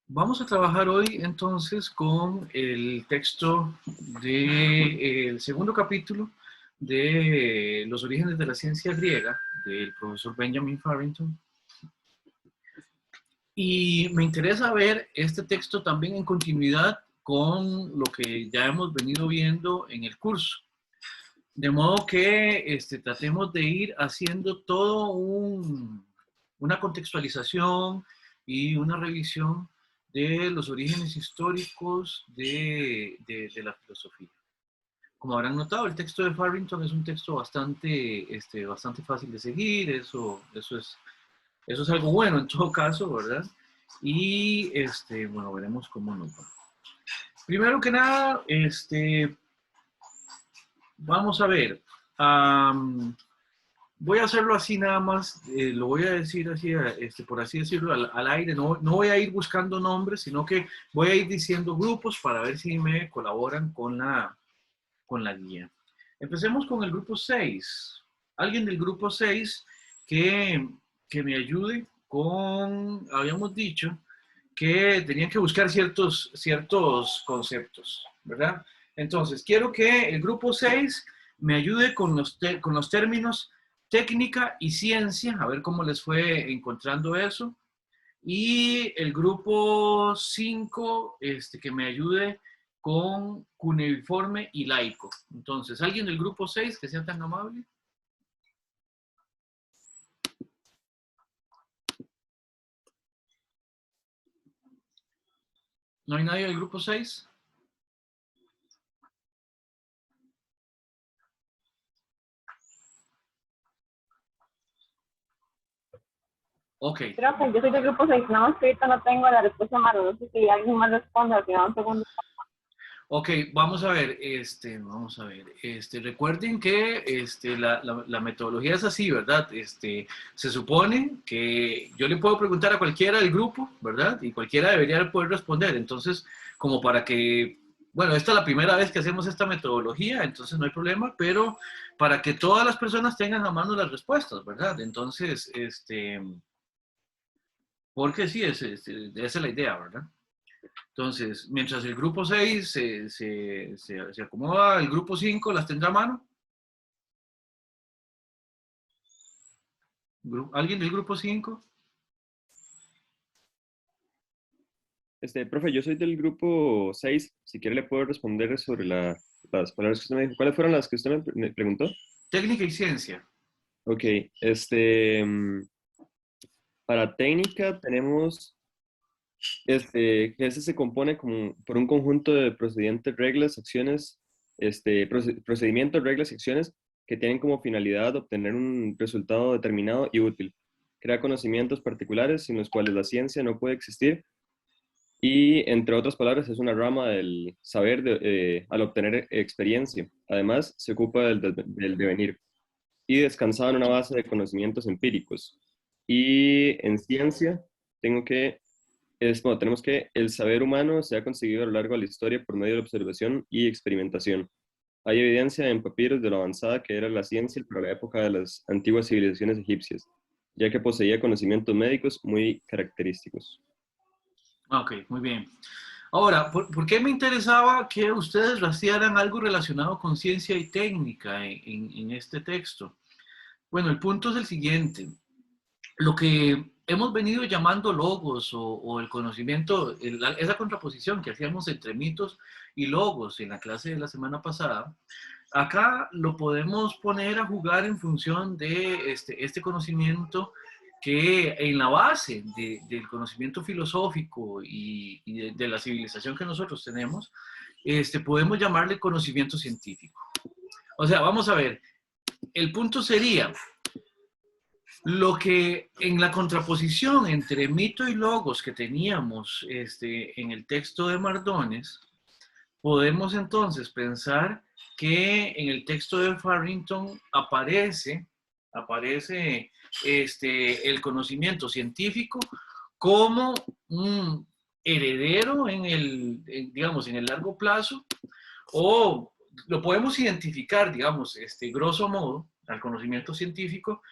Vamos a trabajar hoy entonces con el texto del segundo capítulo de Los orígenes de la ciencia griega del profesor Benjamin Farrington. Y me interesa ver este texto también en continuidad con lo que ya hemos venido viendo en el curso. De modo que tratemos de ir haciendo todo una contextualización y una revisión de los orígenes históricos de la filosofía. Como habrán notado, el texto de Farrington es un texto bastante fácil de seguir, eso es algo bueno en todo caso, ¿verdad? Y bueno, veremos cómo nos va. Primero que nada, vamos a ver. Voy a hacerlo así nada más, lo voy a decir así, por así decirlo, al aire. No voy a ir buscando nombres, sino que voy a ir diciendo grupos para ver si me colaboran con la guía. Empecemos con el grupo 6. Alguien del grupo 6 que me ayude con, habíamos dicho, que tenían que buscar ciertos conceptos, ¿verdad? Entonces, quiero que el grupo 6 me ayude con los términos técnica y ciencia, a ver cómo les fue encontrando eso. Y el grupo 5, que me ayude con cuneiforme y laico. Entonces, ¿alguien del grupo 6 que sea tan amable? ¿No hay nadie del grupo 6? Ok. Creo que yo soy del grupo 6, nada más que ahorita no tengo la respuesta más, no sé si alguien más responde al final un segundo. Ok, vamos a ver, recuerden que la metodología es así, ¿verdad? Se supone que yo le puedo preguntar a cualquiera del grupo, ¿verdad? Y cualquiera debería poder responder. Entonces, como para que, bueno, esta es la primera vez que hacemos esta metodología, entonces no hay problema, pero para que todas las personas tengan a mano las respuestas, ¿verdad? Entonces, porque sí, esa es la idea, ¿verdad? Entonces, mientras el grupo 6 se acomoda, el grupo 5 las tendrá a mano. ¿Alguien del grupo 5? Profe, yo soy del grupo 6. Si quiere le puedo responder sobre las palabras que usted me dijo. ¿Cuáles fueron las que usted me preguntó? Técnica y ciencia. Ok, para técnica tenemos, que ese se compone como por un conjunto de procedimientos, reglas, acciones, procedimientos, reglas y acciones que tienen como finalidad obtener un resultado determinado y útil. Crea conocimientos particulares sin los cuales la ciencia no puede existir. Y, entre otras palabras, es una rama del saber al obtener experiencia. Además, se ocupa del devenir y descansaba en una base de conocimientos empíricos. Y en ciencia, tenemos que el saber humano se ha conseguido a lo largo de la historia por medio de la observación y experimentación. Hay evidencia en papiros de lo avanzada que era la ciencia para la época de las antiguas civilizaciones egipcias, ya que poseía conocimientos médicos muy característicos. Ok, muy bien. Ahora, ¿por qué me interesaba que ustedes rastrearan algo relacionado con ciencia y técnica en este texto? Bueno, el punto es el siguiente. Lo que hemos venido llamando logos o el conocimiento, esa contraposición que hacíamos entre mitos y logos en la clase de la semana pasada, acá lo podemos poner a jugar en función de este conocimiento que en la base del conocimiento filosófico y de la civilización que nosotros tenemos, podemos llamarle conocimiento científico. O sea, vamos a ver, el punto sería lo que en la contraposición entre mito y logos que teníamos en el texto de Mardones, podemos entonces pensar que en el texto de Farrington aparece el conocimiento científico como un heredero digamos, en el largo plazo, o lo podemos identificar, digamos, grosso modo, al conocimiento científico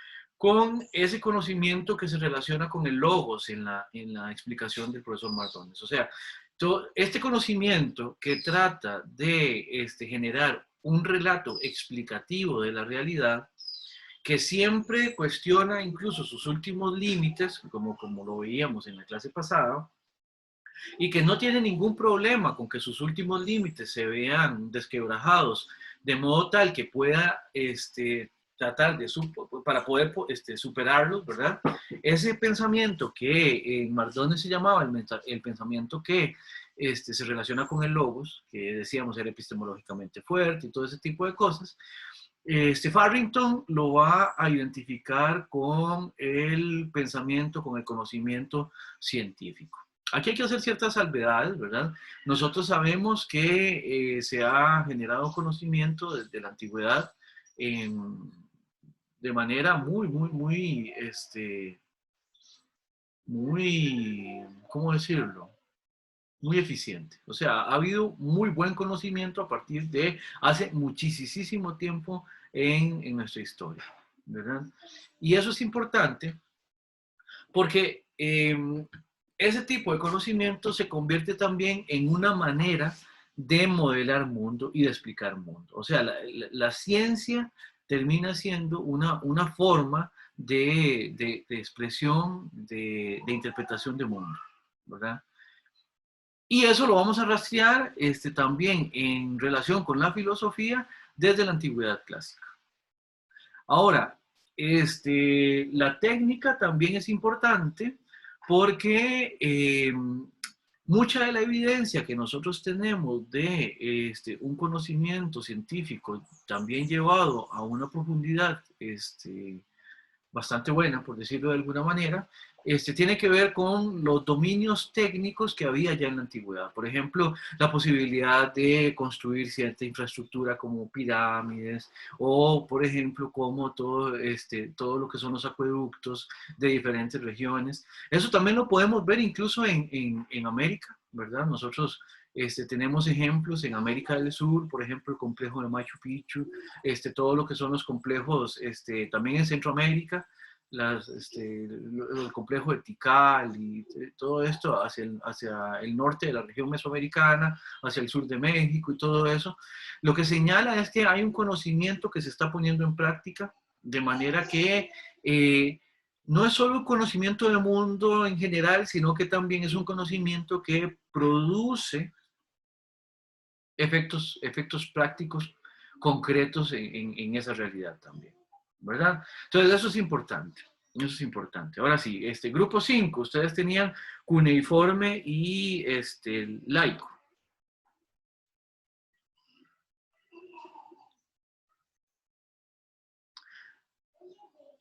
con ese conocimiento que se relaciona con el logos en la explicación del profesor Mardones. O sea, este conocimiento que trata de generar un relato explicativo de la realidad, que siempre cuestiona incluso sus últimos límites, como lo veíamos en la clase pasada, y que no tiene ningún problema con que sus últimos límites se vean desquebrajados, de modo tal que pueda tratar de para poder superarlos, ¿verdad? Ese pensamiento que en Mardones se llamaba el pensamiento que se relaciona con el logos, que decíamos era epistemológicamente fuerte y todo ese tipo de cosas, Farrington lo va a identificar con el pensamiento, con el conocimiento científico. Aquí hay que hacer ciertas salvedades, ¿verdad? Nosotros sabemos que se ha generado conocimiento desde la antigüedad de manera muy, ¿cómo decirlo? Muy eficiente. O sea, ha habido muy buen conocimiento a partir de hace muchísimo tiempo en nuestra historia, ¿verdad? Y eso es importante porque ese tipo de conocimiento se convierte también en una manera de modelar mundo y de explicar mundo. O sea, la ciencia termina siendo una forma de expresión, de interpretación de mundo, ¿verdad? Y eso lo vamos a rastrear también en relación con la filosofía desde la antigüedad clásica. Ahora, la técnica también es importante porque mucha de la evidencia que nosotros tenemos de un conocimiento científico también llevado a una profundidad bastante buena, por decirlo de alguna manera, tiene que ver con los dominios técnicos que había ya en la antigüedad. Por ejemplo, la posibilidad de construir cierta infraestructura como pirámides o, por ejemplo, como todo lo que son los acueductos de diferentes regiones. Eso también lo podemos ver incluso en América, ¿verdad? Nosotros tenemos ejemplos en América del Sur, por ejemplo, el complejo de Machu Picchu, todo lo que son los complejos también en Centroamérica, el complejo de Tikal y todo esto hacia el norte de la región mesoamericana, hacia el sur de México y todo eso. Lo que señala es que hay un conocimiento que se está poniendo en práctica, de manera que no es solo un conocimiento del mundo en general, sino que también es un conocimiento que produce efectos prácticos concretos en esa realidad también, ¿verdad? Entonces eso es importante, eso es importante. Ahora sí, grupo 5, ustedes tenían cuneiforme y laico.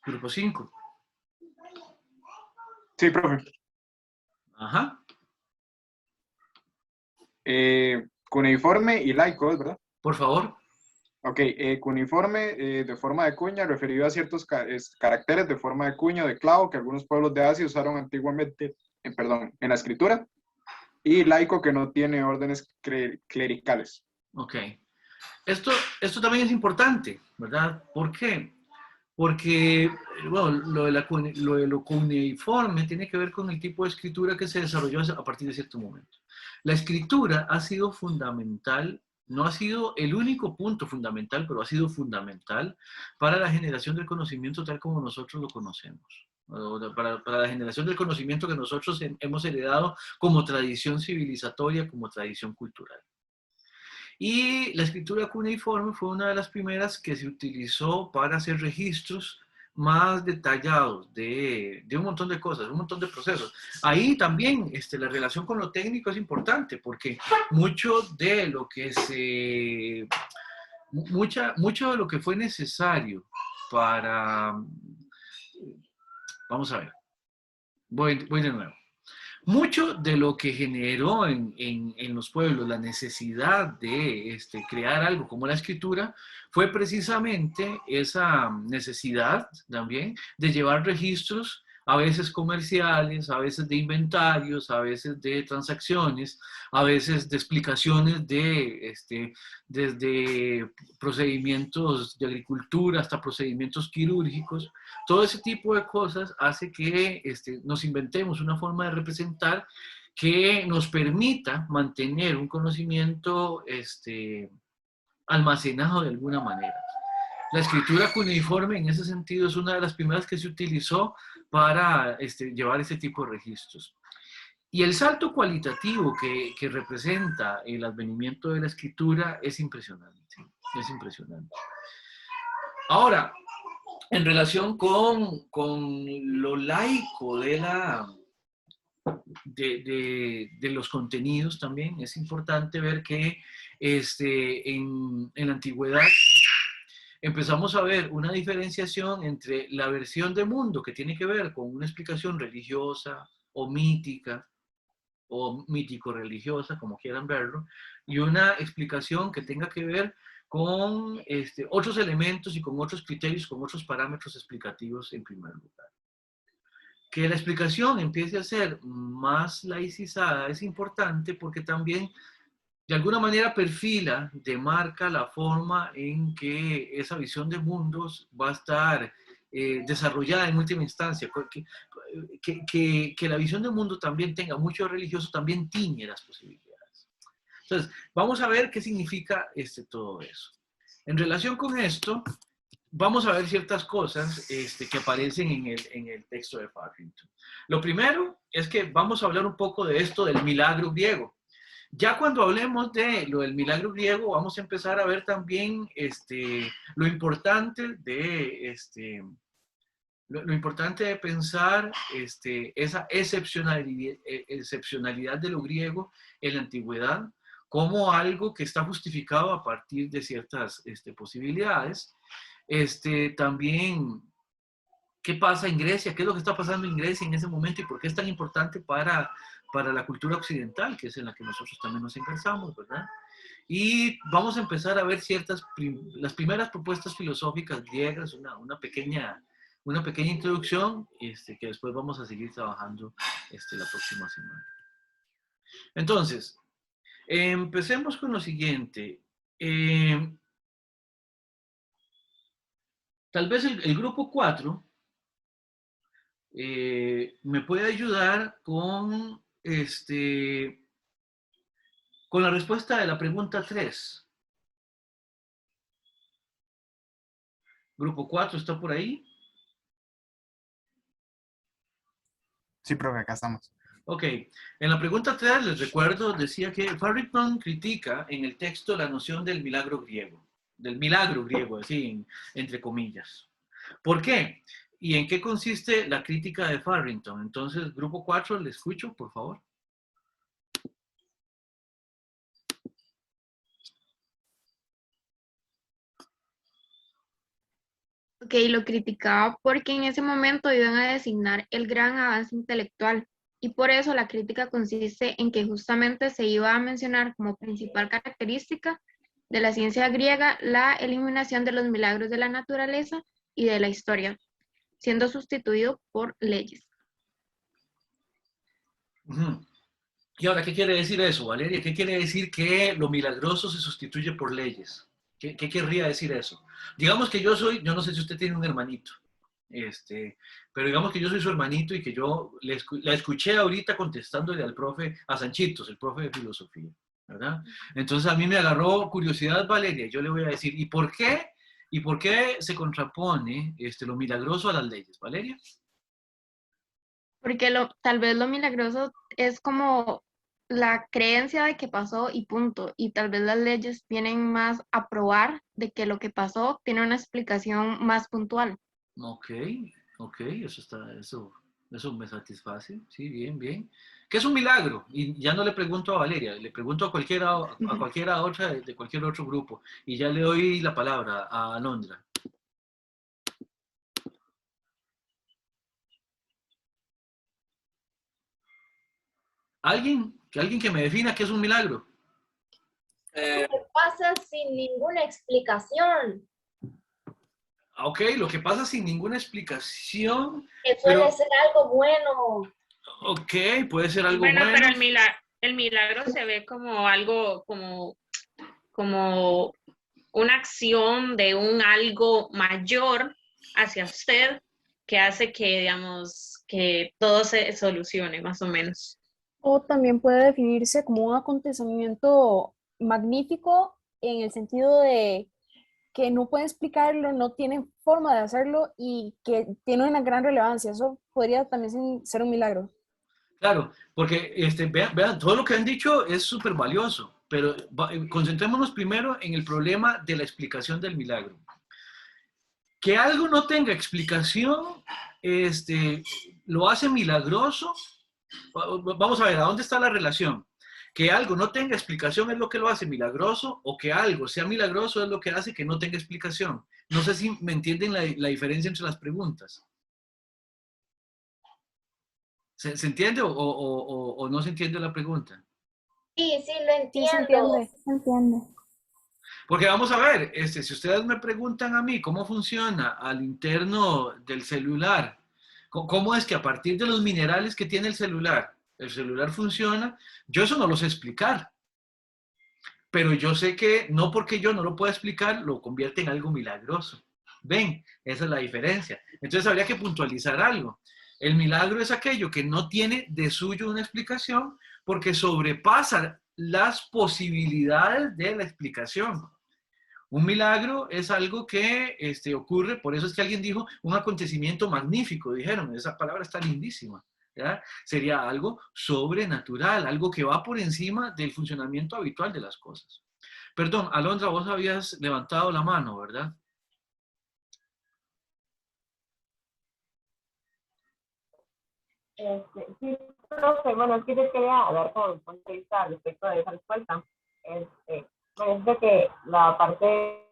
Grupo 5. Sí, profe. Ajá. Cuneiforme y laico, ¿verdad? Por favor. Ok, cuneiforme de forma de cuña, referido a ciertos caracteres de forma de cuña o de clavo que algunos pueblos de Asia usaron antiguamente en la escritura. Y laico, que no tiene órdenes clericales. Ok. Esto también es importante, ¿verdad? ¿Por qué? Porque, bueno, lo de lo cuneiforme tiene que ver con el tipo de escritura que se desarrolló a partir de cierto momento. La escritura ha sido fundamental, no ha sido el único punto fundamental, pero ha sido fundamental para la generación del conocimiento tal como nosotros lo conocemos. Para la generación del conocimiento que nosotros hemos heredado como tradición civilizatoria, como tradición cultural. Y la escritura cuneiforme fue una de las primeras que se utilizó para hacer registros más detallados de un montón de cosas, un montón de procesos. Ahí también la relación con lo técnico es importante porque mucho de lo que mucho de lo que fue necesario para... Vamos a ver, voy de nuevo. Mucho de lo que generó en los pueblos la necesidad de crear algo como la escritura fue precisamente esa necesidad también de llevar registros a veces comerciales, a veces de inventarios, a veces de transacciones, a veces de explicaciones de, desde procedimientos de agricultura hasta procedimientos quirúrgicos. Todo ese tipo de cosas hace que nos inventemos una forma de representar que nos permita mantener un conocimiento almacenado de alguna manera. La escritura cuneiforme en ese sentido es una de las primeras que se utilizó para llevar ese tipo de registros. Y el salto cualitativo que representa el advenimiento de la escritura es impresionante. Es impresionante. Ahora, en relación con lo laico de los contenidos también, es importante ver que en la antigüedad empezamos a ver una diferenciación entre la versión de mundo que tiene que ver con una explicación religiosa o mítica, o mítico-religiosa, como quieran verlo, y una explicación que tenga que ver con otros elementos y con otros criterios, con otros parámetros explicativos en primer lugar. Que la explicación empiece a ser más laicizada es importante porque también de alguna manera perfila, demarca la forma en que esa visión de mundos va a estar desarrollada en última instancia. Que la visión del mundo también tenga mucho religioso, también tiñe las posibilidades. Entonces, vamos a ver qué significa todo eso. En relación con esto, vamos a ver ciertas cosas que aparecen en el texto de Farrington. Lo primero es que vamos a hablar un poco de esto del milagro griego. Ya cuando hablemos de lo del milagro griego, vamos a empezar a ver también lo importante de lo importante de pensar esa excepcionalidad de lo griego en la antigüedad como algo que está justificado a partir de ciertas posibilidades. También, ¿qué pasa en Grecia? ¿Qué es lo que está pasando en Grecia en ese momento y por qué es tan importante para la cultura occidental, que es en la que nosotros también nos encarzamos, ¿verdad? Y vamos a empezar a ver las primeras propuestas filosóficas griegas, una pequeña introducción que después vamos a seguir trabajando la próxima semana. Entonces, empecemos con lo siguiente. Tal vez el grupo 4 me puede ayudar con la respuesta de la pregunta 3. Grupo 4, ¿está por ahí? Sí, profe, acá estamos. Ok, en la pregunta 3 les recuerdo, decía que Farrington critica en el texto la noción del milagro griego, así entre comillas. ¿Por qué? ¿Y en qué consiste la crítica de Farrington? Entonces, grupo 4, le escucho, por favor. Ok, lo criticaba porque en ese momento iban a designar el gran avance intelectual y por eso la crítica consiste en que justamente se iba a mencionar como principal característica de la ciencia griega la eliminación de los milagros de la naturaleza y de la historia, siendo sustituido por leyes. Y ahora, ¿qué quiere decir eso, Valeria? ¿Qué quiere decir que lo milagroso se sustituye por leyes? ¿Qué querría decir eso? Digamos que yo no sé si usted tiene un hermanito, pero digamos que yo soy su hermanito y que yo la escuché ahorita contestándole al profe, a Sanchitos, el profe de filosofía, ¿verdad? Entonces a mí me agarró curiosidad, Valeria, y yo le voy a decir, ¿y por qué se contrapone lo milagroso a las leyes, Valeria? Porque tal vez lo milagroso es como la creencia de que pasó y punto, y tal vez las leyes vienen más a probar de que lo que pasó tiene una explicación más puntual. Ok, eso me satisface, sí, bien, bien. ¿Qué es un milagro? Y ya no le pregunto a Valeria, le pregunto a cualquiera otra de cualquier otro grupo, y ya le doy la palabra a Alondra. ¿Alguien que me defina qué es un milagro? Que pasa sin ninguna explicación. Ok, lo que pasa sin ninguna explicación, Que pero, suele ser algo bueno. ok, puede ser algo Bueno, bueno. pero el milagro se ve como algo, como una acción de un algo mayor hacia usted que hace que, digamos, que todo se solucione, más o menos. O también puede definirse como un acontecimiento magnífico en el sentido de que no pueden explicarlo, no tienen forma de hacerlo y que tiene una gran relevancia. Eso podría también ser un milagro. Claro, porque vean, todo lo que han dicho es súper valioso, pero concentrémonos primero en el problema de la explicación del milagro. Que algo no tenga explicación, lo hace milagroso. Vamos a ver, ¿a dónde está la relación? Que algo no tenga explicación es lo que lo hace milagroso, o que algo sea milagroso es lo que hace que no tenga explicación. No sé si me entienden la diferencia entre las preguntas. ¿Se entiende o no se entiende la pregunta? Sí, sí, lo Sí, se entiendo. entiende, se entiende. Porque vamos a ver, si ustedes me preguntan a mí cómo funciona al interno del celular, cómo es que a partir de los minerales que tiene el celular funciona, yo eso no lo sé explicar. Pero yo sé que no porque yo no lo pueda explicar, lo convierte en algo milagroso. ¿Ven? Esa es la diferencia. Entonces habría que puntualizar algo. El milagro es aquello que no tiene de suyo una explicación porque sobrepasa las posibilidades de la explicación. Un milagro es algo que ocurre, por eso es que alguien dijo un acontecimiento magnífico, dijeron, esa palabra está lindísima. ¿Ya? Sería algo sobrenatural, algo que va por encima del funcionamiento habitual de las cosas. Perdón, Alondra, vos habías levantado la mano, ¿verdad? Sí, profe, bueno, es que yo quería dar como un punto de vista respecto de esa respuesta. Bueno, es de que la parte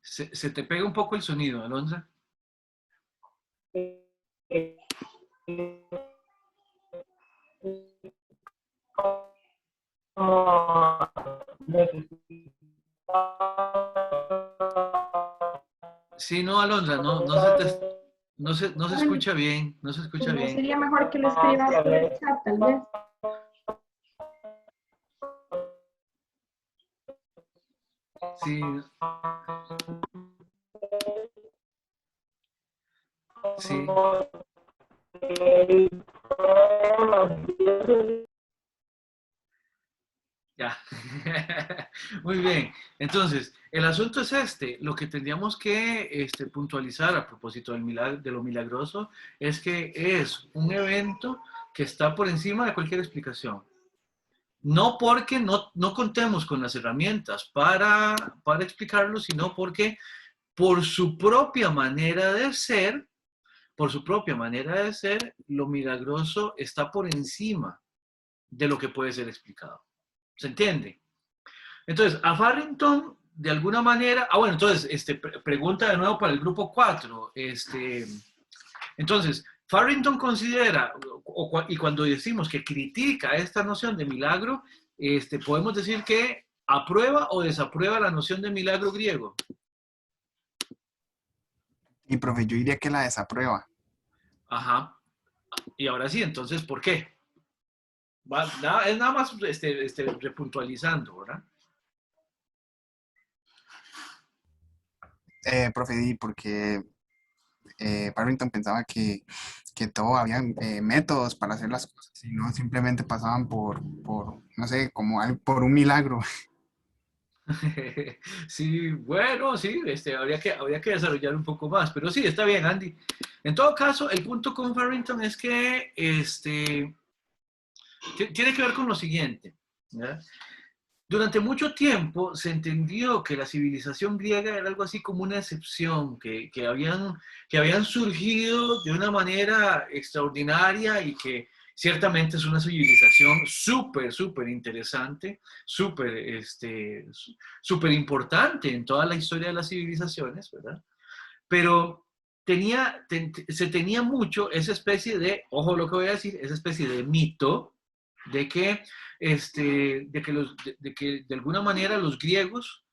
Se te pega un poco el sonido, Alondra. Sí, no, Alondra, no se escucha bien, no se escucha ¿No bien. sería mejor que lo escriba por el chat, tal vez? Sí. Sí. Ya. Muy bien. Entonces, el asunto es lo que tendríamos que puntualizar a propósito de lo milagroso es que es un evento que está por encima de cualquier explicación. No porque no contemos con las herramientas para explicarlo, sino porque por su propia manera de ser, lo milagroso está por encima de lo que puede ser explicado. ¿Se entiende? Entonces, a Farrington, de alguna manera, bueno, entonces, pregunta de nuevo para el grupo 4. Entonces, Farrington considera, y cuando decimos que critica esta noción de milagro, podemos decir que aprueba o desaprueba la noción de milagro griego. Y profe, yo diría que la desaprueba. Ajá. Y ahora sí, entonces, ¿por qué? Es nada más repuntualizando, ¿verdad? Profe, porque Parrington pensaba que todo había métodos para hacer las cosas y no simplemente pasaban por no sé, como por un milagro. Sí, bueno, sí, habría que desarrollar un poco más, pero sí, está bien, Andy. En todo caso, el punto con Farrington es que tiene que ver con lo siguiente, ¿ya? Durante mucho tiempo se entendió que la civilización griega era algo así como una excepción, que habían surgido de una manera extraordinaria y que ciertamente es una civilización súper interesante, súper importante en toda la historia de las civilizaciones, ¿verdad? Pero se tenía mucho esa especie de, ojo lo que voy a decir, esa especie de mito de que de alguna manera los griegos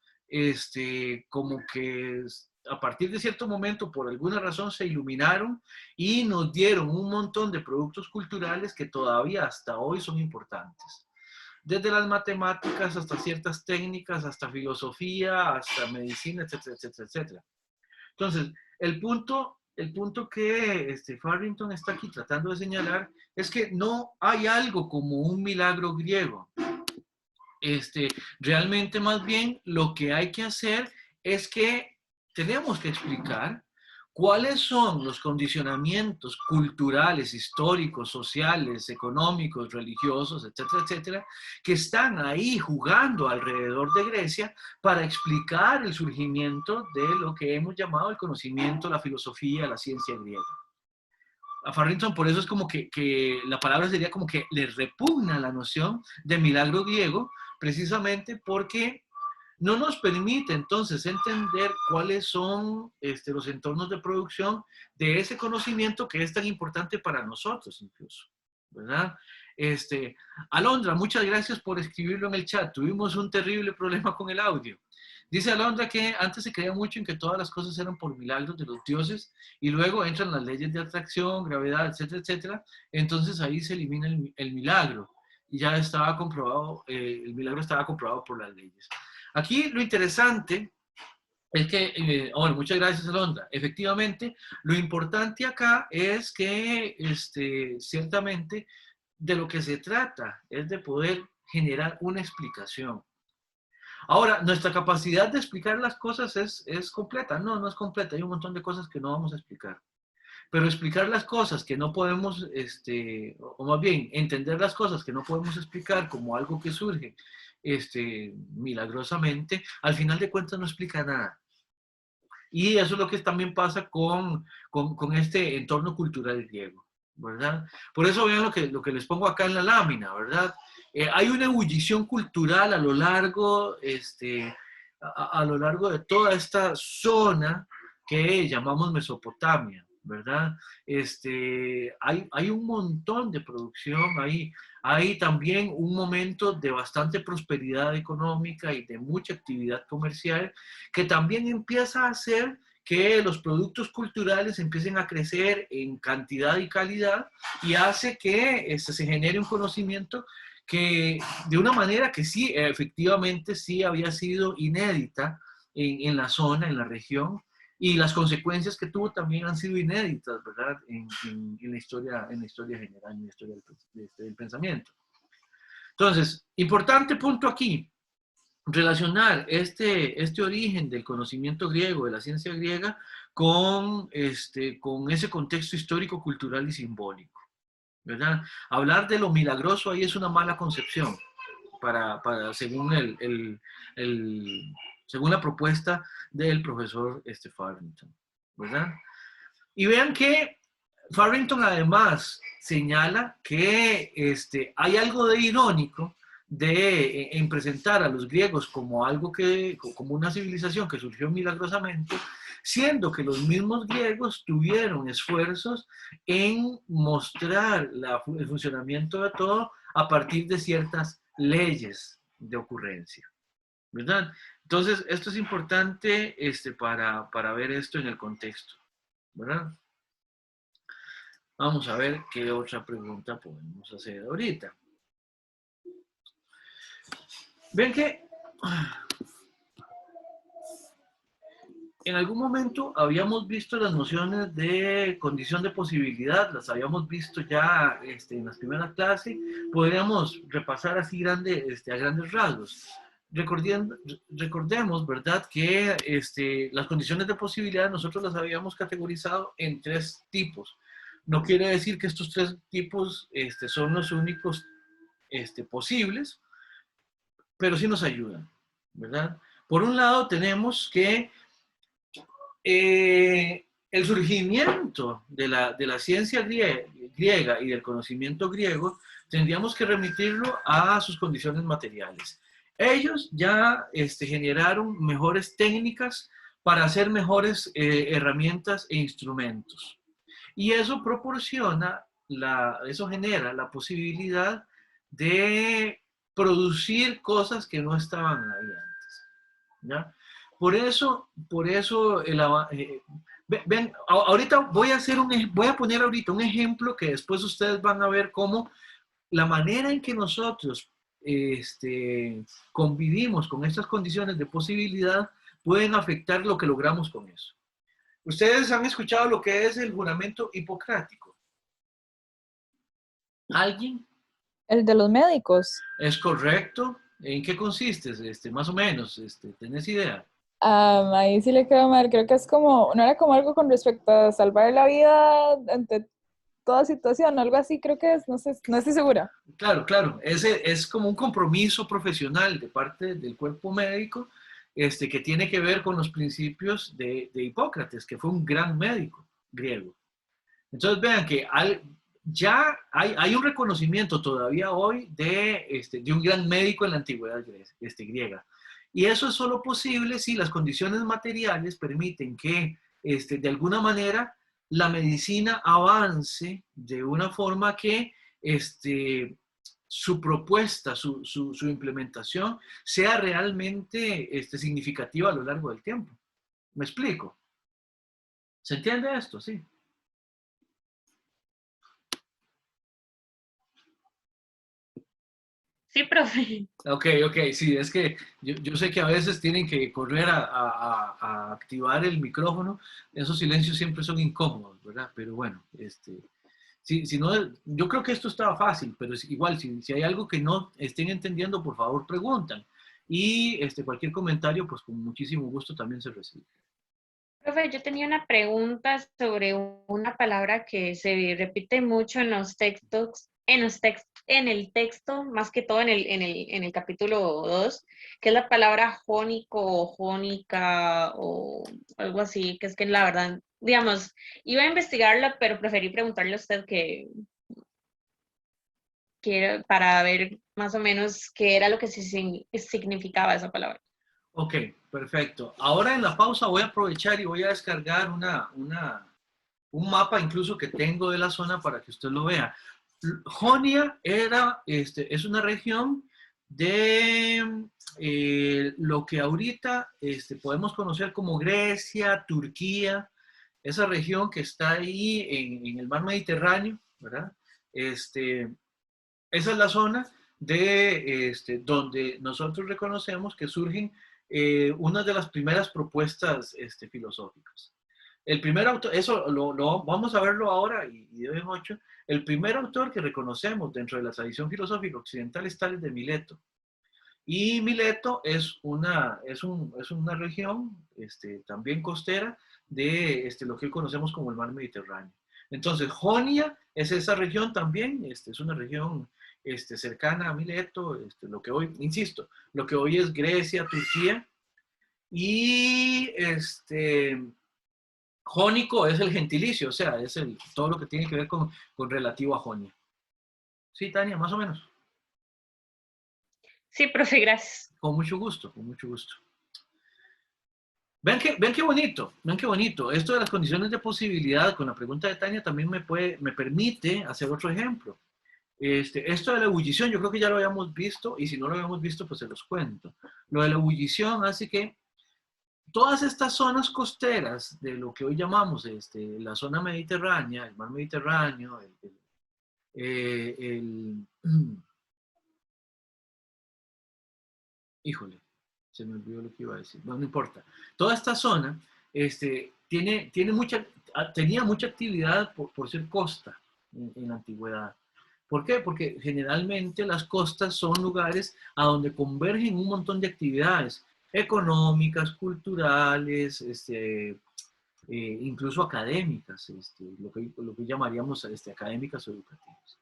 como que a partir de cierto momento, por alguna razón, se iluminaron y nos dieron un montón de productos culturales que todavía hasta hoy son importantes. Desde las matemáticas hasta ciertas técnicas, hasta filosofía, hasta medicina, etcétera, etcétera, etcétera. Entonces, el punto que Farrington está aquí tratando de señalar es que no hay algo como un milagro griego. Realmente más bien lo que hay que hacer es que tenemos que explicar cuáles son los condicionamientos culturales, históricos, sociales, económicos, religiosos, etcétera, etcétera, que están ahí jugando alrededor de Grecia para explicar el surgimiento de lo que hemos llamado el conocimiento, la filosofía, la ciencia griega. A Farrington por eso es como que la palabra sería como que le repugna la noción de milagro griego, precisamente porque no nos permite entonces entender cuáles son los entornos de producción de ese conocimiento que es tan importante para nosotros incluso, ¿verdad? Alondra, muchas gracias por escribirlo en el chat. Tuvimos un terrible problema con el audio. Dice Alondra que antes se creía mucho en que todas las cosas eran por milagros de los dioses y luego entran las leyes de atracción, gravedad, etcétera, etcétera. Entonces ahí se elimina el milagro y ya estaba comprobado, el milagro estaba comprobado por las leyes. Aquí lo interesante es que, bueno, muchas gracias Alondra, efectivamente, lo importante acá es que ciertamente de lo que se trata es de poder generar una explicación. Ahora, nuestra capacidad de explicar las cosas es completa. No, no es completa, hay un montón de cosas que no vamos a explicar. Pero explicar las cosas que no podemos, o más bien, entender las cosas que no podemos explicar como algo que surge milagrosamente, al final de cuentas no explica nada. Y eso es lo que también pasa con este entorno cultural griego, ¿verdad? Por eso vean lo que les pongo acá en la lámina, ¿verdad? Hay una ebullición cultural a lo largo, a lo largo de toda esta zona que llamamos Mesopotamia, ¿verdad? Hay un montón de producción, hay también un momento de bastante prosperidad económica y de mucha actividad comercial que también empieza a hacer que los productos culturales empiecen a crecer en cantidad y calidad y hace que se genere un conocimiento que de una manera que sí, efectivamente sí había sido inédita en la zona, en la región, y las consecuencias que tuvo también han sido inéditas, ¿verdad? En la historia general, en la historia del pensamiento. Entonces, importante punto aquí, relacionar este origen del conocimiento griego, de la ciencia griega, con ese contexto histórico, cultural y simbólico, ¿verdad? Hablar de lo milagroso ahí es una mala concepción, según la propuesta del profesor Farrington, ¿verdad? Y vean que Farrington además señala que hay algo de irónico en presentar a los griegos como como una civilización que surgió milagrosamente, siendo que los mismos griegos tuvieron esfuerzos en mostrar el funcionamiento de todo a partir de ciertas leyes de ocurrencia, ¿verdad? Entonces, esto es importante para ver esto en el contexto, ¿verdad? Vamos a ver qué otra pregunta podemos hacer ahorita. Ven que en algún momento habíamos visto las nociones de condición de posibilidad, las habíamos visto ya en las primeras clases, podríamos repasar así a grandes rasgos. Recordemos, ¿verdad?, que las condiciones de posibilidad nosotros las habíamos categorizado en 3 tipos. No quiere decir que estos 3 tipos son los únicos posibles, pero sí nos ayudan, ¿verdad? Por un lado tenemos que el surgimiento de la ciencia griega y del conocimiento griego tendríamos que remitirlo a sus condiciones materiales. Ellos ya generaron mejores técnicas para hacer mejores herramientas e instrumentos. Y eso eso genera la posibilidad de producir cosas que no estaban ahí antes, ¿ya? Por eso ven, ahorita voy a poner ahorita un ejemplo que después ustedes van a ver cómo la manera en que nosotros convivimos con estas condiciones de posibilidad pueden afectar lo que logramos con eso. Ustedes han escuchado lo que es el juramento hipocrático. ¿Alguien? El de los médicos. ¿Es correcto? ¿En qué consiste? Más o menos, ¿tenés idea? Ahí sí le quedó mal. Creo que es como, no era como algo con respecto a salvar la vida ante toda situación, algo así, creo que es, no sé, no estoy segura. Claro, claro. Es como un compromiso profesional de parte del cuerpo médico, que tiene que ver con los principios de Hipócrates, que fue un gran médico griego. Entonces vean que ya hay un reconocimiento todavía hoy de un gran médico en la antigüedad griega. Y eso es solo posible si las condiciones materiales permiten que, de alguna manera, la medicina avance de una forma que su propuesta, su implementación, sea realmente significativa a lo largo del tiempo. ¿Me explico? ¿Se entiende esto? Sí. Sí, profe. Ok, sí, es que yo sé que a veces tienen que correr a activar el micrófono, esos silencios siempre son incómodos, ¿verdad? Pero bueno, si no, yo creo que esto estaba fácil, pero es igual, si hay algo que no estén entendiendo, por favor preguntan. Y cualquier comentario, pues con muchísimo gusto también se recibe. Profe, yo tenía una pregunta sobre una palabra que se repite mucho en los textos, en el texto, más que todo en el capítulo 2, que es la palabra jónico o jónica o algo así, que es que la verdad, digamos, iba a investigarla, pero preferí preguntarle a usted que para ver más o menos qué era lo que significaba esa palabra. Ok, perfecto. Ahora en la pausa voy a aprovechar y voy a descargar un mapa incluso que tengo de la zona para que usted lo vea. Jonia es una región de lo que ahorita podemos conocer como Grecia, Turquía, esa región que está ahí en el mar Mediterráneo, ¿verdad? Esa es la zona de donde nosotros reconocemos que surgen una de las primeras propuestas filosóficas. El primer autor, eso lo vamos a verlo ahora y de 8. El primer autor que reconocemos dentro de la tradición filosófica occidental es Tales de Mileto. Y Mileto es una región también costera de lo que hoy conocemos como el mar Mediterráneo. Entonces, Jonia es esa región también, es una región cercana a Mileto, lo que hoy, insisto, lo que hoy es Grecia, Turquía, y jónico es el gentilicio, o sea, es todo lo que tiene que ver con relativo a Jonia. Sí, Tania, más o menos. Sí, profe, gracias. Con mucho gusto, con mucho gusto. Vean qué bonito, vean qué bonito. Esto de las condiciones de posibilidad, con la pregunta de Tania, también me permite hacer otro ejemplo. Esto de la ebullición, yo creo que ya lo habíamos visto, y si no lo habíamos visto, pues se los cuento. Lo de la ebullición hace que todas estas zonas costeras de lo que hoy llamamos la zona mediterránea, el mar Mediterráneo, híjole, se me olvidó lo que iba a decir, no importa. Toda esta zona tenía mucha actividad por ser costa en la antigüedad. ¿Por qué? Porque generalmente las costas son lugares a donde convergen un montón de actividades económicas, culturales, incluso académicas, lo que llamaríamos académicas o educativas.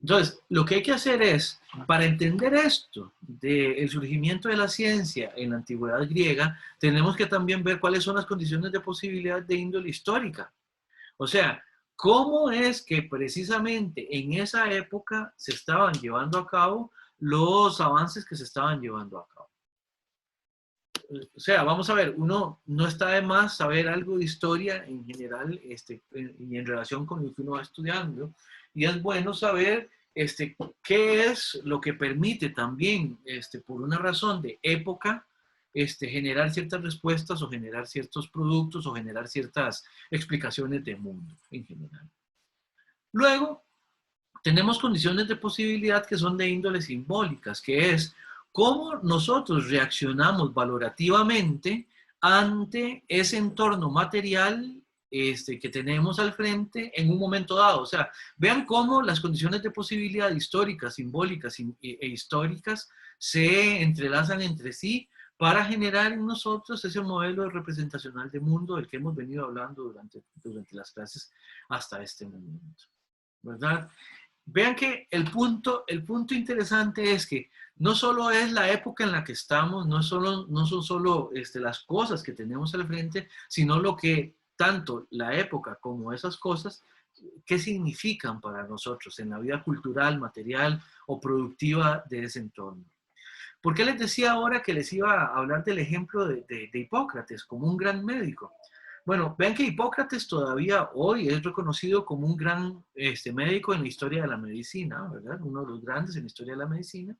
Entonces, lo que hay que hacer es, para entender esto del surgimiento de la ciencia en la antigüedad griega, tenemos que también ver cuáles son las condiciones de posibilidad de índole histórica. O sea, ¿cómo es que precisamente en esa época se estaban llevando a cabo los avances que se estaban llevando a cabo? O sea, vamos a ver, uno no está de más saber algo de historia en general y en relación con lo que uno va estudiando. Y es bueno saber qué es lo que permite también, por una razón de época, generar ciertas respuestas o generar ciertos productos o generar ciertas explicaciones del mundo en general. Luego, tenemos condiciones de posibilidad que son de índole simbólicas, que es cómo nosotros reaccionamos valorativamente ante ese entorno material que tenemos al frente en un momento dado. O sea, vean cómo las condiciones de posibilidad históricas, simbólicas e históricas se entrelazan entre sí para generar en nosotros ese modelo representacional de mundo del que hemos venido hablando durante las clases hasta este momento, ¿verdad? Vean que el punto interesante es que no solo es la época en la que estamos, no son solo las cosas que tenemos al frente, sino lo que tanto la época como esas cosas, qué significan para nosotros en la vida cultural, material o productiva de ese entorno. ¿Por qué les decía ahora que les iba a hablar del ejemplo de Hipócrates como un gran médico? Bueno, vean que Hipócrates todavía hoy es reconocido como un gran médico en la historia de la medicina, ¿verdad? Uno de los grandes en la historia de la medicina.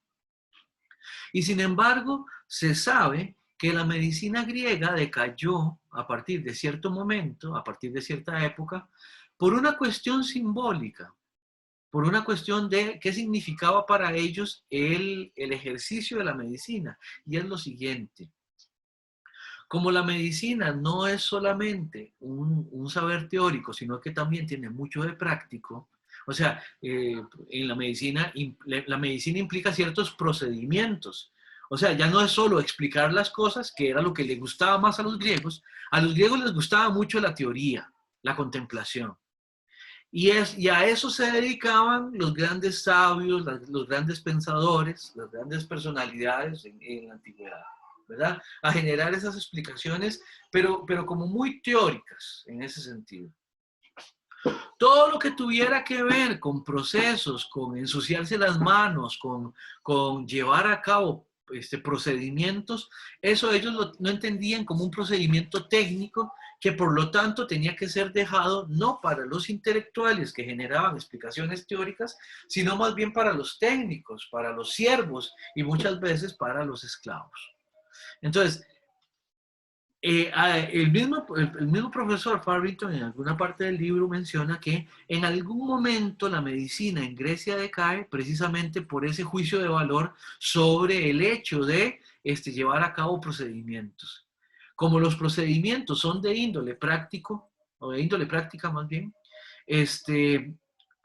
Y sin embargo, se sabe que la medicina griega decayó a partir de cierto momento, a partir de cierta época, por una cuestión simbólica, por una cuestión de qué significaba para ellos el ejercicio de la medicina. Y es lo siguiente. Como la medicina no es solamente un saber teórico, sino que también tiene mucho de práctico, o sea, en la medicina implica ciertos procedimientos. O sea, ya no es solo explicar las cosas, que era lo que le gustaba más a los griegos. A los griegos les gustaba mucho la teoría, la contemplación. Y a eso se dedicaban los grandes sabios, los grandes pensadores, las grandes personalidades en la antigüedad, ¿verdad? A generar esas explicaciones, pero como muy teóricas en ese sentido. Todo lo que tuviera que ver con procesos, con ensuciarse las manos, con llevar a cabo procedimientos, eso ellos no entendían como un procedimiento técnico que por lo tanto tenía que ser dejado no para los intelectuales que generaban explicaciones teóricas, sino más bien para los técnicos, para los siervos y muchas veces para los esclavos. Entonces, el mismo profesor Farrington en alguna parte del libro menciona que en algún momento la medicina en Grecia decae precisamente por ese juicio de valor sobre el hecho de llevar a cabo procedimientos. Como los procedimientos son de índole práctico, o de índole práctica más bien,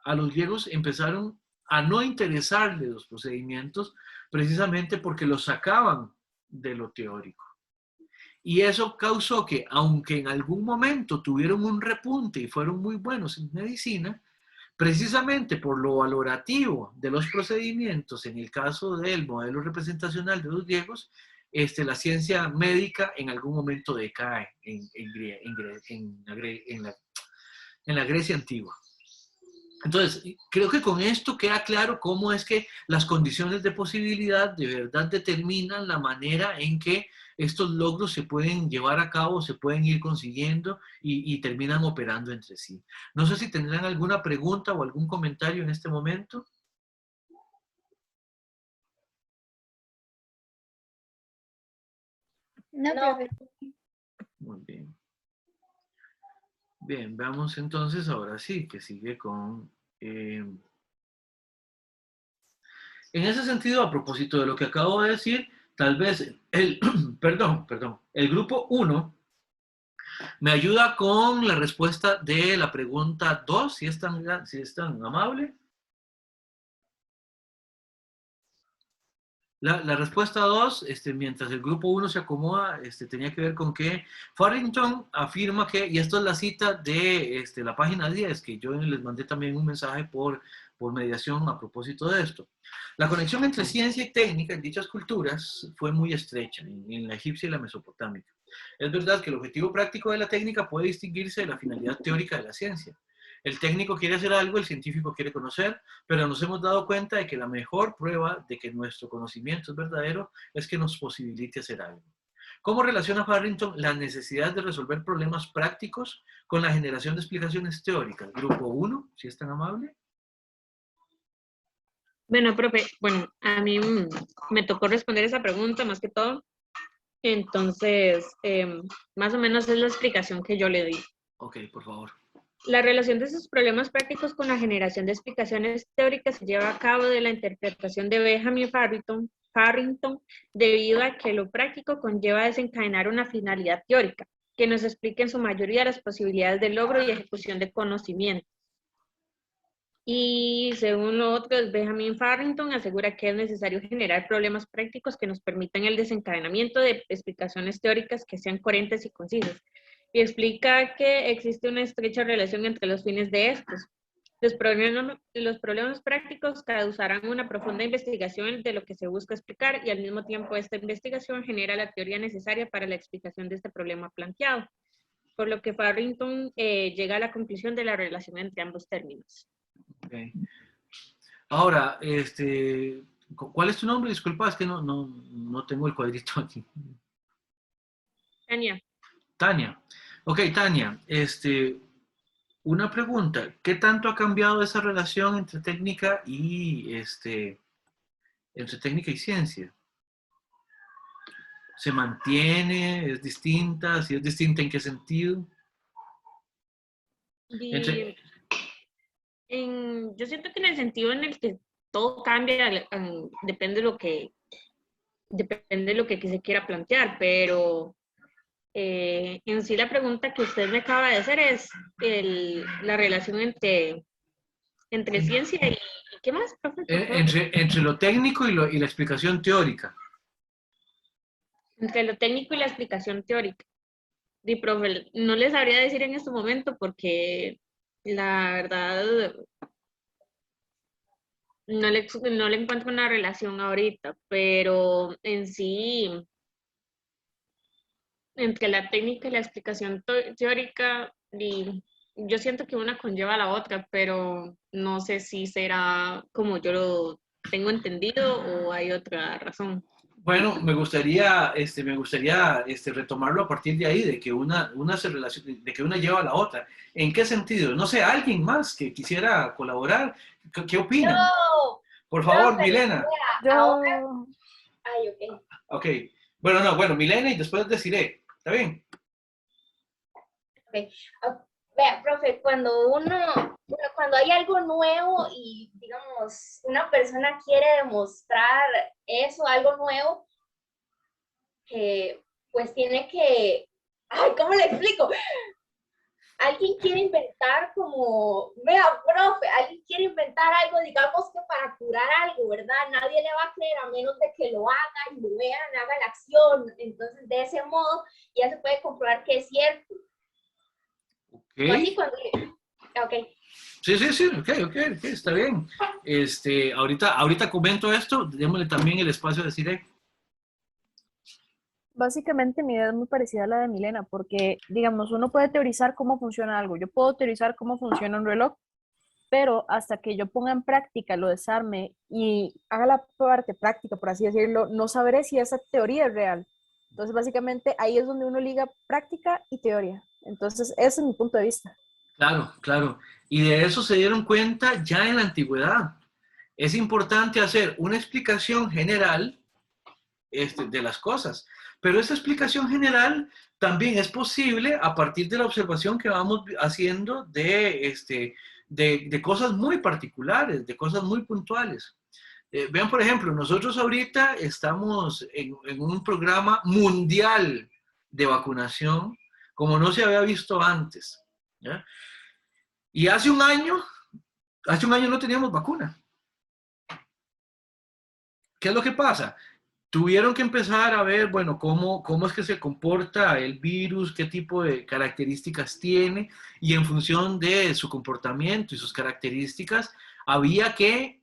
a los griegos empezaron a no interesarles los procedimientos precisamente porque los sacaban de lo teórico. Y eso causó que, aunque en algún momento tuvieron un repunte y fueron muy buenos en medicina, precisamente por lo valorativo de los procedimientos, en el caso del modelo representacional de los griegos, la ciencia médica en algún momento decae en la Grecia antigua. Entonces, creo que con esto queda claro cómo es que las condiciones de posibilidad de verdad determinan la manera en que estos logros se pueden llevar a cabo, se pueden ir consiguiendo y terminan operando entre sí. No sé si tendrán alguna pregunta o algún comentario en este momento. No. Muy bien. Bien, veamos entonces ahora sí, que sigue con... en ese sentido, a propósito de lo que acabo de decir, tal vez el grupo 1 me ayuda con la respuesta de la pregunta 2, si es tan amable. La respuesta 2, mientras el grupo 1 se acomoda, tenía que ver con que Farrington afirma que, y esto es la cita de la página 10, que yo les mandé también un mensaje por mediación a propósito de esto. La conexión entre ciencia y técnica en dichas culturas fue muy estrecha, en la egipcia y la mesopotámica. Es verdad que el objetivo práctico de la técnica puede distinguirse de la finalidad teórica de la ciencia. El técnico quiere hacer algo, el científico quiere conocer, pero nos hemos dado cuenta de que la mejor prueba de que nuestro conocimiento es verdadero es que nos posibilite hacer algo. ¿Cómo relaciona Farrington la necesidad de resolver problemas prácticos con la generación de explicaciones teóricas? Grupo 1, si es tan amable. Bueno, profe, a mí me tocó responder esa pregunta más que todo Entonces, más o menos es la explicación que yo le di. Ok, por favor. La relación de esos problemas prácticos con la generación de explicaciones teóricas se lleva a cabo de la interpretación de Benjamin Farrington, debido a que lo práctico conlleva desencadenar una finalidad teórica, que nos explique en su mayoría las posibilidades de logro y ejecución de conocimiento. Y según otros, Benjamin Farrington asegura que es necesario generar problemas prácticos que nos permitan el desencadenamiento de explicaciones teóricas que sean coherentes y concisas. Y explica que existe una estrecha relación entre los fines de estos. Los problemas prácticos causarán una profunda investigación de lo que se busca explicar y al mismo tiempo esta investigación genera la teoría necesaria para la explicación de este problema planteado. Por lo que Farrington llega a la conclusión de la relación entre ambos términos. Okay. Ahora, ¿cuál es tu nombre? Disculpa, es que no tengo el cuadrito aquí. Tania. Tania. Ok, Tania, una pregunta. ¿Qué tanto ha cambiado esa relación entre técnica y ciencia? ¿Se mantiene? ¿Es distinta? ¿Si es distinta, en qué sentido? Yo siento que en el sentido en el que todo cambia, depende de lo que se quiera plantear, pero en sí la pregunta que usted me acaba de hacer es la relación entre ciencia y ¿qué más, profe? Entre lo técnico y la explicación teórica. Entre lo técnico y la explicación teórica. Y, profe, no les sabría decir en este momento porque la verdad no le encuentro una relación ahorita, pero en sí, entre la técnica y la explicación teórica, y yo siento que una conlleva a la otra, pero no sé si será como yo lo tengo entendido o hay otra razón. Bueno, me gustaría retomarlo a partir de ahí, de que una se relaciona, de que una lleva a la otra. ¿En qué sentido? No sé, ¿alguien más que quisiera colaborar? ¿Qué opinan? No, Por favor, profe, Milena. ahora... Ay, ok. Ok. Bueno, Milena y después deciré. ¿Está bien? Okay. Vea, profe, cuando hay algo nuevo y, digamos, una persona quiere demostrar eso, algo nuevo, pues tiene que, ay, ¿cómo le explico? Alguien quiere inventar como, vea, profe, alguien quiere inventar algo, digamos que para curar algo, ¿verdad? Nadie le va a creer a menos de que lo haga y lo vean, haga la acción. Entonces, de ese modo, ya se puede comprobar que es cierto. Ok. Así cuando... Ok. Sí, ok, está bien. Ahorita comento esto, démosle también el espacio de decir. Básicamente mi idea es muy parecida a la de Milena, porque, digamos, uno puede teorizar cómo funciona algo. Yo puedo teorizar cómo funciona un reloj, pero hasta que yo ponga en práctica, lo desarme y haga la parte práctica, por así decirlo, no sabré si esa teoría es real. Entonces, básicamente, ahí es donde uno liga práctica y teoría. Entonces, ese es mi punto de vista. Claro. Y de eso se dieron cuenta ya en la antigüedad. Es importante hacer una explicación general de las cosas, pero esa explicación general también es posible a partir de la observación que vamos haciendo de cosas muy particulares, de cosas muy puntuales. Vean, por ejemplo, nosotros ahorita estamos en un programa mundial de vacunación como no se había visto antes, ¿ya? Y hace un año no teníamos vacuna. ¿Qué es lo que pasa? Tuvieron que empezar a ver, bueno, cómo es que se comporta el virus, qué tipo de características tiene, y en función de su comportamiento y sus características, había que,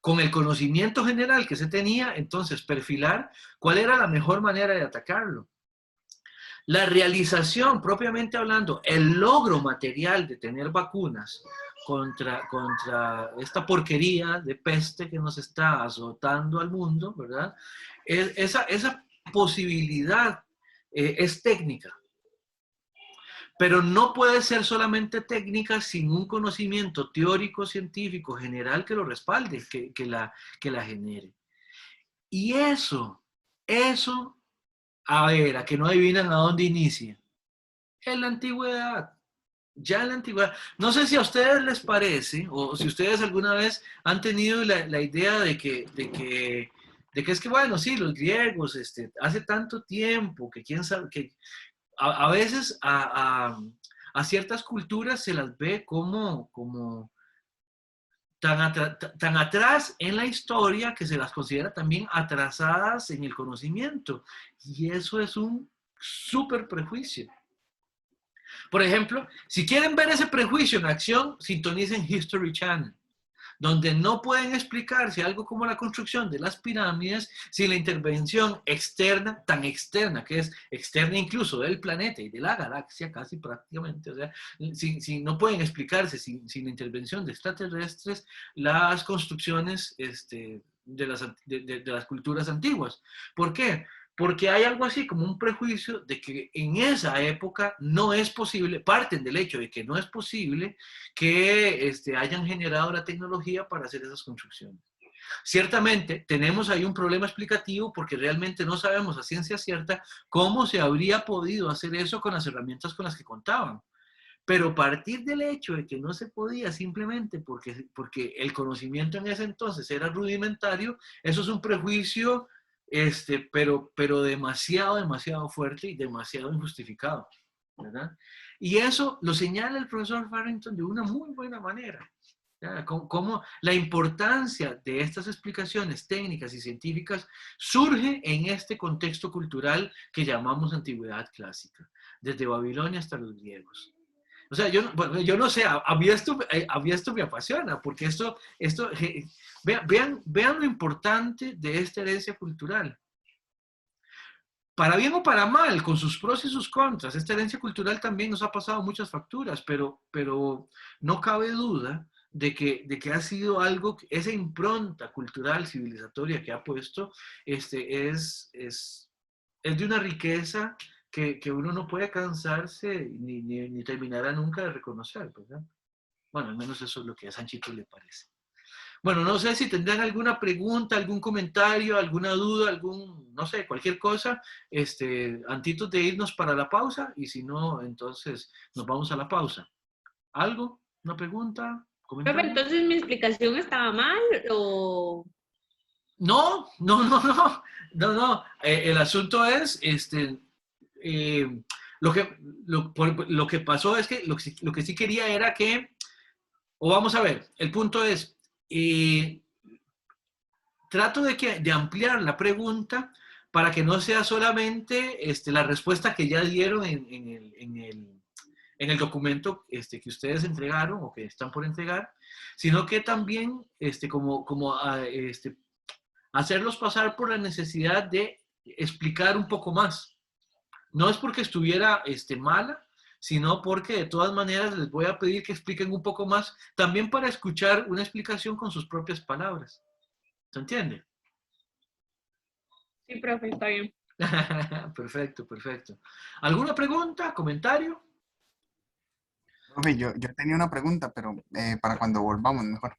con el conocimiento general que se tenía, entonces perfilar cuál era la mejor manera de atacarlo. La realización, propiamente hablando, el logro material de tener vacunas contra esta porquería de peste que nos está azotando al mundo, ¿verdad? Esa posibilidad es técnica. Pero no puede ser solamente técnica sin un conocimiento teórico, científico, general que lo respalde, que la genere. Y eso A ver, a que no adivinan a dónde inicia. En la antigüedad. Ya en la antigüedad. No sé si a ustedes les parece, o si ustedes alguna vez han tenido la idea de que es que, bueno, sí, los griegos, hace tanto tiempo que quién sabe, que a veces a ciertas culturas se las ve como tan atrás en la historia que se las considera también atrasadas en el conocimiento. Y eso es un súper prejuicio. Por ejemplo, si quieren ver ese prejuicio en acción, sintonicen History Channel, donde no pueden explicarse algo como la construcción de las pirámides sin la intervención externa, tan externa, que es externa incluso del planeta y de la galaxia casi prácticamente. O sea, si no pueden explicarse sin la intervención de extraterrestres las construcciones de las culturas antiguas. ¿Por qué? Porque hay algo así como un prejuicio de que en esa época no es posible, parten del hecho de que no es posible que hayan generado la tecnología para hacer esas construcciones. Ciertamente tenemos ahí un problema explicativo porque realmente no sabemos a ciencia cierta cómo se habría podido hacer eso con las herramientas con las que contaban. Pero partir del hecho de que no se podía simplemente porque el conocimiento en ese entonces era rudimentario, eso es un prejuicio pero demasiado fuerte y demasiado injustificado, ¿verdad? Y eso lo señala el profesor Farrington de una muy buena manera. Como la importancia de estas explicaciones técnicas y científicas surge en este contexto cultural que llamamos antigüedad clásica, desde Babilonia hasta los griegos. O sea, yo no sé, a mí esto me apasiona, porque vean lo importante de esta herencia cultural. Para bien o para mal, con sus pros y sus contras, esta herencia cultural también nos ha pasado muchas facturas, pero no cabe duda de que ha sido algo, esa impronta cultural, civilizatoria que ha puesto, es de una riqueza que uno no puede cansarse ni terminará nunca de reconocer, ¿verdad? Bueno, al menos eso es lo que a Sanchito le parece. Bueno, no sé si tendrán alguna pregunta, algún comentario, alguna duda, no sé, cualquier cosa, antes de irnos para la pausa, y si no, entonces nos vamos a la pausa. ¿Algo? ¿Una pregunta? ¿Comentario? Entonces, ¿mi explicación estaba mal o...? No. El asunto es, lo que pasó es que lo que sí quería era que, o vamos a ver, el punto es, trato de ampliar la pregunta para que no sea solamente la respuesta que ya dieron en el documento que ustedes entregaron o que están por entregar, sino que también hacerlos pasar por la necesidad de explicar un poco más. No es porque estuviera mala, sino porque de todas maneras les voy a pedir que expliquen un poco más, también para escuchar una explicación con sus propias palabras. ¿Se entiende? Sí, profe, está bien. Perfecto. ¿Alguna pregunta, comentario? Profe, yo tenía una pregunta, pero para cuando volvamos mejor.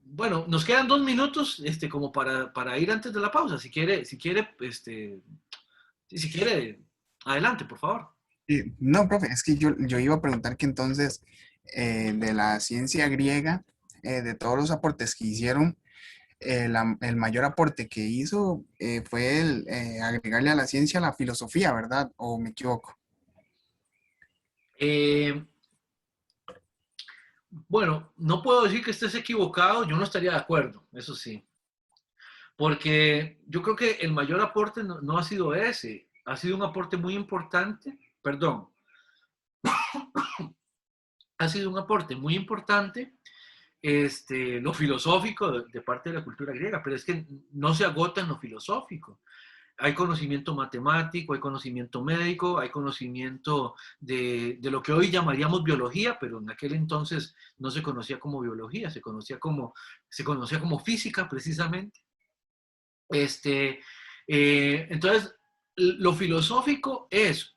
Bueno, nos quedan 2 minutos como para ir antes de la pausa. Si quiere, adelante, por favor. No, profe, es que yo iba a preguntar que entonces de la ciencia griega, de todos los aportes que hicieron, el mayor aporte que hizo fue el agregarle a la ciencia la filosofía, ¿verdad? ¿O me equivoco? Bueno, no puedo decir que estés equivocado, yo no estaría de acuerdo, eso sí. Porque yo creo que el mayor aporte no ha sido ese, ha sido un aporte muy importante, perdón, ha sido un aporte muy importante lo filosófico de parte de la cultura griega, pero es que no se agota en lo filosófico. Hay conocimiento matemático, hay conocimiento médico, hay conocimiento de lo que hoy llamaríamos biología, pero en aquel entonces no se conocía como biología, se conocía como física precisamente. Entonces, lo filosófico es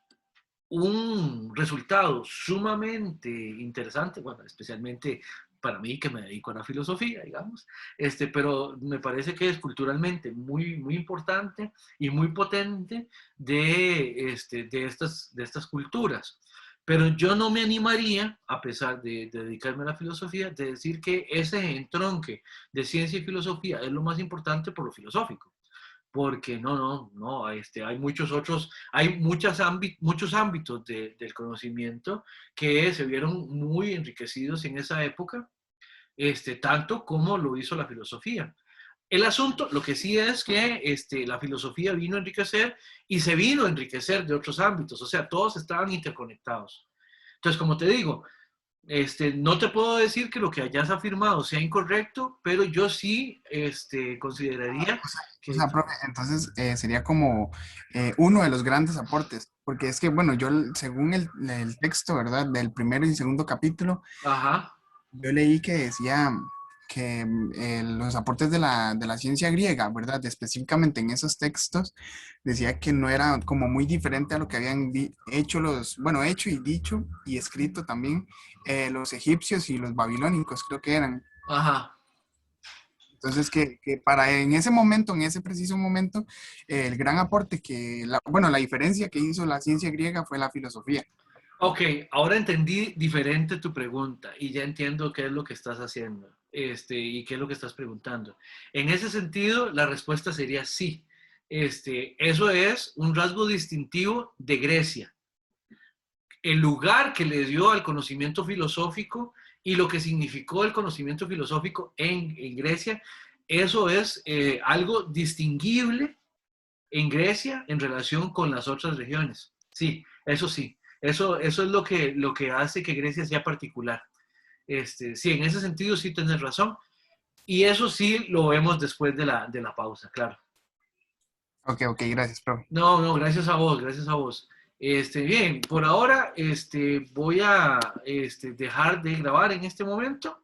un resultado sumamente interesante, bueno, especialmente para mí que me dedico a la filosofía, digamos, pero me parece que es culturalmente muy, muy importante y muy potente de estas culturas. Pero yo no me animaría, a pesar de dedicarme a la filosofía, de decir que ese entronque de ciencia y filosofía es lo más importante por lo filosófico. Porque no, hay muchos otros, hay muchos ámbitos del conocimiento que se vieron muy enriquecidos en esa época, tanto como lo hizo la filosofía. El asunto, lo que sí es que la filosofía vino a enriquecer y se vino a enriquecer de otros ámbitos, o sea, todos estaban interconectados. Entonces, como te digo, no te puedo decir que lo que hayas afirmado sea incorrecto, pero yo sí consideraría que... O sea, profe, entonces sería como uno de los grandes aportes, porque es que, bueno, yo según el texto, ¿verdad? Del primero y segundo capítulo, Ajá, yo leí que decía que los aportes de la ciencia griega, ¿verdad? Específicamente en esos textos, decía que no era como muy diferente a lo que habían hecho hecho y dicho y escrito también los egipcios y los babilónicos, creo que eran. ajá. Entonces, que para en ese momento, en ese preciso momento, el gran aporte la diferencia que hizo la ciencia griega fue la filosofía. Ok, ahora entendí diferente tu pregunta y ya entiendo qué es lo que estás haciendo y qué es lo que estás preguntando. En ese sentido, la respuesta sería sí. Eso es un rasgo distintivo de Grecia. El lugar que le dio al conocimiento filosófico y lo que significó el conocimiento filosófico en Grecia, eso es algo distinguible en Grecia en relación con las otras regiones. Sí, eso sí. Eso es lo que hace que Grecia sea particular. Sí, en ese sentido sí tienes razón. Y eso sí lo vemos después de la pausa, claro. Ok, gracias, profe. No, gracias a vos, gracias a vos. Bien, por ahora voy a dejar de grabar en este momento